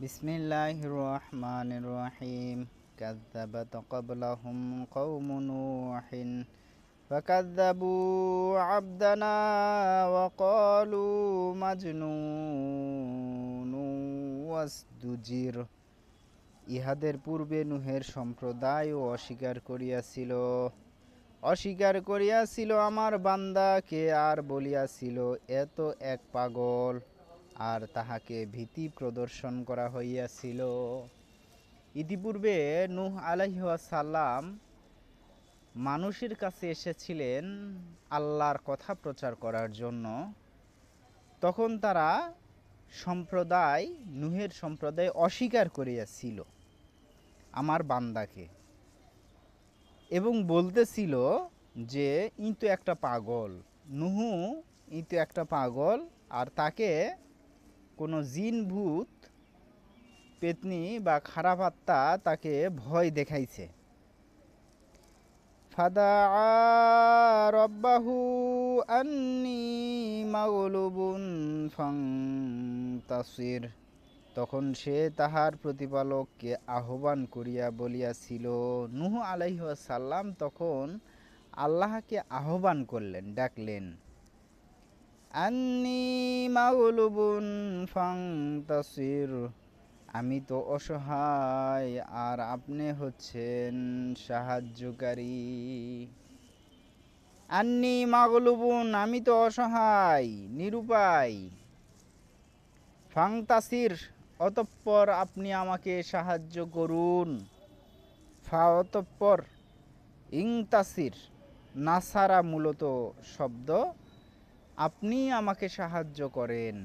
বিসমিল্লাহির রহমানির রহিম। কাযযাবাত ক্বাবলাহুম কওমু নূহিন ফাকাযযাবু আবদানা ওয়া ক্বালু মাজনুনুন ওয়াজদুজির। ইহাদের পূর্বে নূহের সম্প্রদায়ও অস্বীকার করিয়াছিল আমার বান্দাকে, আর বলিয়াছিল, এ তো এক পাগল। আর তাহাকে ভীতি প্রদর্শন করা হইয়াছিল। ইতিপূর্বে নূহ আলাইহিস সালাম মানুষের কাছে এসেছিলেন আল্লাহর কথা প্রচার করার জন্য। তখন তারা নূহের সম্প্রদায় অস্বীকার করিয়াছিল আমার বান্দাকে, এবং বলতেছিল যে ই তো একটা পাগল, নূহ ই তো একটা পাগল, আর তাকে কোনো জিন ভূত পেতনি বা খারাপ আত্মা তাকে ভয় দেখাইছে। ফাদাআ রাব্বাহু আন্নী মাগলুবুন ফান্তাসির। তখন সে তাহার প্রতিপালককে আহ্বান করিয়া বলিয়াছিল, নূহ আলাইহিস সালাম তখন আল্লাহকে আহ্বান করলেন, ডাকলেন, আন্নী মাগলুবুন ফান্তাসির, আমি তো অসহায় আর আপনি হচ্ছেন সাহায্যকারী। আন্নী মাগলুবুন, আমি তো অসহায় নিরুপায়, ফাংতাসির, অতঃপর আপনি আমাকে সাহায্য করুন। অতঃপর, ইংতাসির, নাসারা মূলত শব্দ, আপনি আমাকে সাহায্য করেন।